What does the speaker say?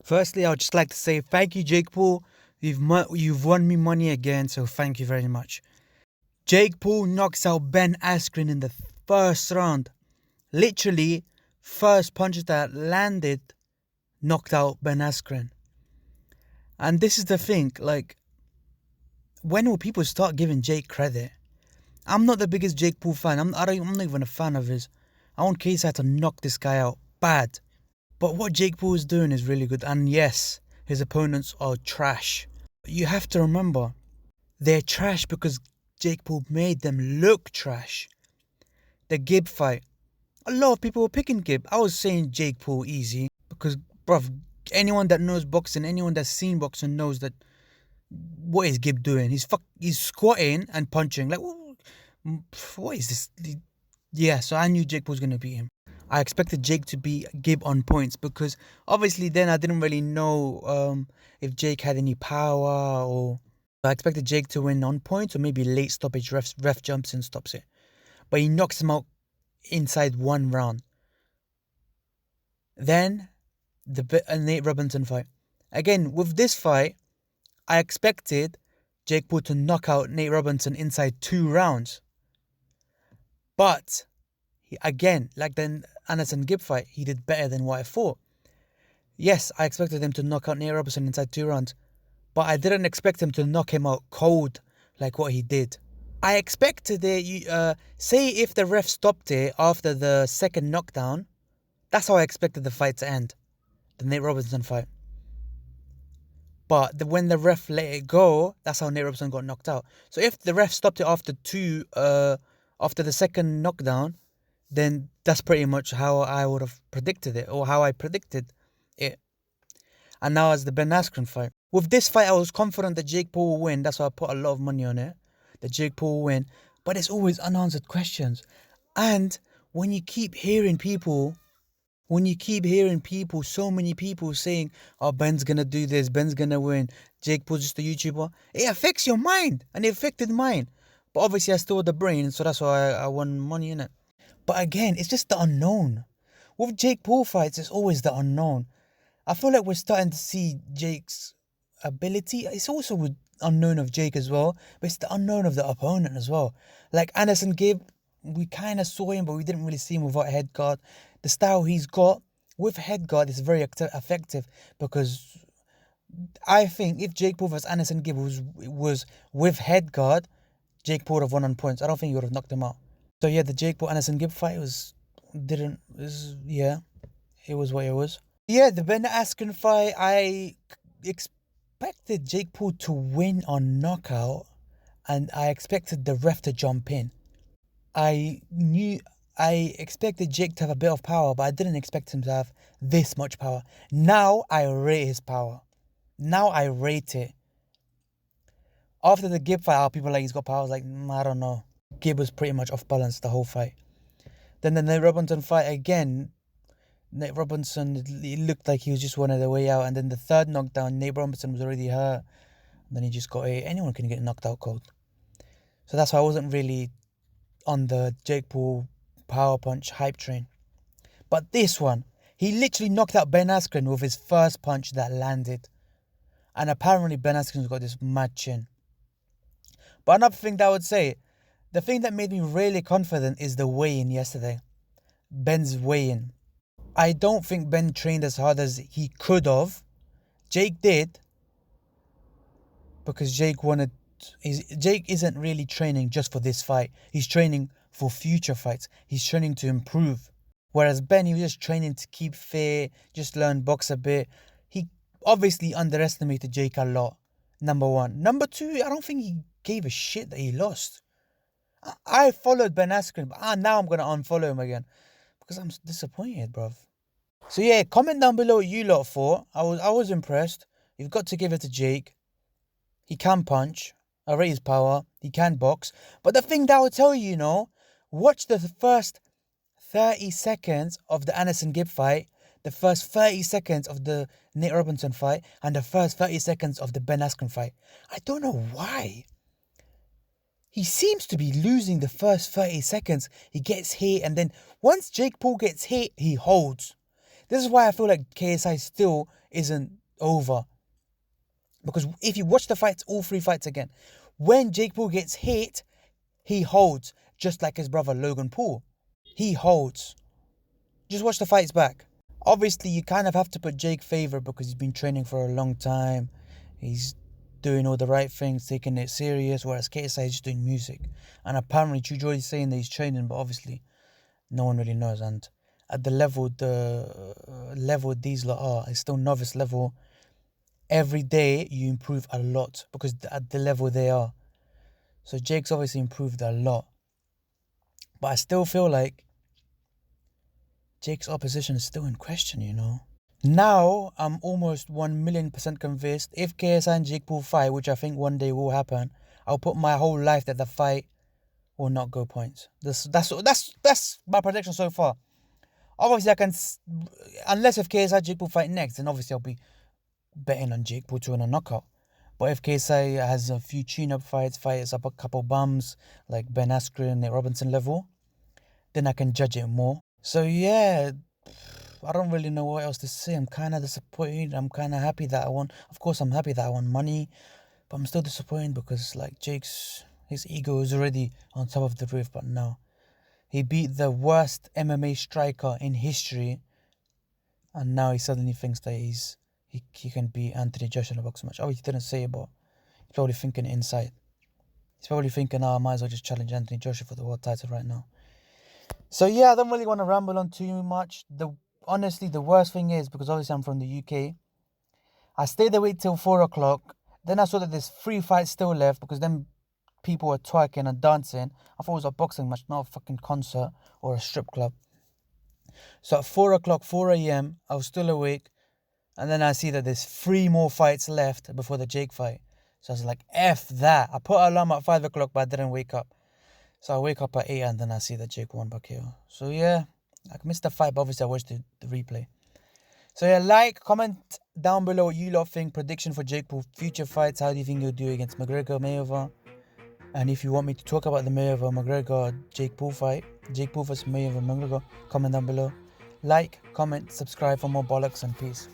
Firstly, I would just like to say thank you, Jake Paul. You've won me money again, so thank you very much. Jake Paul knocks out Ben Askren in the first round. Literally, first punch that landed knocked out Ben Askren. And this is the thing, like, when will people start giving Jake credit? I'm not the biggest Jake Paul fan. I'm not even a fan of his. I want KSI to knock this guy out bad. But what Jake Paul is doing is really good. And yes, his opponents are trash. You have to remember, they're trash because Jake Paul made them look trash. The Gib fight. A lot of people were picking Gib. I was saying Jake Paul easy because, bruv, anyone that knows boxing, anyone that's seen boxing knows that what is Gib doing? He's squatting and punching. Like, what is this? Yeah, so I knew Jake Paul was going to beat him. I expected Jake to beat Gib on points because obviously then I didn't really know if Jake had any power or... I expected Jake to win on points or maybe late stoppage. Ref jumps in, stops it. But he knocks him out inside one round. Then the Nate Robinson fight. Again, with this fight, I expected Jake Paul to knock out Nate Robinson inside 2 rounds. But, again, like the Anderson Gib fight, he did better than what I thought. Yes, I expected him to knock out Nate Robinson inside 2 rounds. But I didn't expect him to knock him out cold like what he did. I expected it, say if the ref stopped it after the second knockdown, that's how I expected the fight to end. The Nate Robinson fight. But when the ref let it go, that's how Nate Robinson got knocked out. So if the ref stopped it after the second knockdown, then that's pretty much how I would have predicted it, or how I predicted it. And now as the Ben Askren fight. With this fight, I was confident that Jake Paul will win. That's why I put a lot of money on it. That Jake Paul will win. But it's always unanswered questions. And when you keep hearing people, so many people saying, oh, Ben's going to do this, Ben's going to win, Jake Paul's just a YouTuber, it affects your mind. And it affected mine. But obviously I still had the brain, so that's why I won money in it. But again, it's just the unknown. With Jake Paul fights, it's always the unknown. I feel like we're starting to see Jake's ability. It's also the unknown of Jake as well, but it's the unknown of the opponent as well. Like Anderson Gib, we kind of saw him, but we didn't really see him without a head guard. The style he's got with head guard is very effective because I think if Jake Paul versus Anderson Gib was with head guard, Jake Paul would have won on points. I don't think he would have knocked him out. So yeah, the Jake Paul Anderson Gib fight it was what it was. Yeah, the Ben Askren fight, I expected Jake Paul to win on knockout, and I expected the ref to jump in. I expected Jake to have a bit of power, but I didn't expect him to have this much power. Now I rate his power. Now I rate it. After the Gib fight, people like he's got power. I was like, I don't know. Gib was pretty much off balance the whole fight. Then the Nate Robinson fight again. Nate Robinson, it looked like he was just one of the way out. And then the third knockdown, Nate Robinson was already hurt. And then he just got anyone can get knocked out cold. So that's why I wasn't really on the Jake Paul power punch hype train. But this one, he literally knocked out Ben Askren with his first punch that landed. And apparently Ben Askren's got this mad chin. But another thing that I would say, the thing that made me really confident is the weigh-in yesterday. Ben's weigh-in. I don't think Ben trained as hard as he could have. Jake did. Because Jake isn't really training just for this fight. He's training for future fights. He's training to improve. Whereas Ben, he was just training to keep fit, just learn box a bit. He obviously underestimated Jake a lot. Number one. Number two, I don't think he gave a shit that he lost. I followed Ben Askren, but now I'm going to unfollow him again. Because I'm disappointed, bruv. So yeah, comment down below what you lot thought. I was impressed. You've got to give it to Jake. He can punch. I rate his power. He can box. But the thing that I would tell you, watch the first 30 seconds of the Anderson Gib fight, the first 30 seconds of the Nate Robinson fight, and the first 30 seconds of the Ben Askren fight. I don't know why. He seems to be losing the first 30 seconds. He gets hit, and then once Jake Paul gets hit, he holds. This is why I feel like KSI still isn't over. Because if you watch the fights, all 3 fights again, when Jake Paul gets hit, he holds, just like his brother Logan Paul. He holds. Just watch the fights back. Obviously, you kind of have to put Jake favor because he's been training for a long time. He's doing all the right things, taking it serious, whereas KSI is just doing music. And apparently, True Jordy is saying that he's training, but obviously, no one really knows. And at the level these lot are, it's still novice level. Every day, you improve a lot because at the level they are. So Jake's obviously improved a lot. But I still feel like Jake's opposition is still in question, you know. Now, I'm almost 1,000,000% convinced if KSI and Jake Paul fight, which I think one day will happen, I'll put my whole life that the fight will not go points. That's my prediction so far. Obviously, I can, unless if KSI and Jake Paul fight next, then obviously I'll be betting on Jake Paul to win a knockout. But if KSI has a few tune-up fights up a couple bums, like Ben Askren, Nate Robinson level, then I can judge it more. So yeah, I don't really know what else to say. I'm kind of disappointed. I'm kind of happy that I won. Of course, I'm happy that I won money, but I'm still disappointed because like his ego is already on top of the roof. But no, he beat the worst MMA striker in history, and now he suddenly thinks that he can beat Anthony Joshua in a boxing match. Oh, he didn't say it, but he's probably thinking it inside. He's probably thinking, I might as well just challenge Anthony Joshua for the world title right now. So yeah, I don't really want to ramble on too much. Honestly, the worst thing is, because obviously I'm from the UK, I stayed awake till 4 o'clock. Then I saw that there's 3 fights still left because then people were twerking and dancing. I thought it was a boxing match, not a fucking concert or a strip club. So at 4 o'clock, 4 a.m., I was still awake. And then I see that there's 3 more fights left before the Jake fight. So I was like, F that. I put an alarm at 5 o'clock, but I didn't wake up. So I wake up at 8 and then I see that Jake won by KO. So yeah, I missed the fight, but obviously I watched the replay. So yeah, like, comment down below what you lot think. Prediction for Jake Paul future fights. How do you think he'll do against McGregor, Mayweather? And if you want me to talk about the Mayweather, McGregor, Jake Paul fight, Jake Paul vs Mayweather, McGregor, comment down below. Like, comment, subscribe for more bollocks and peace.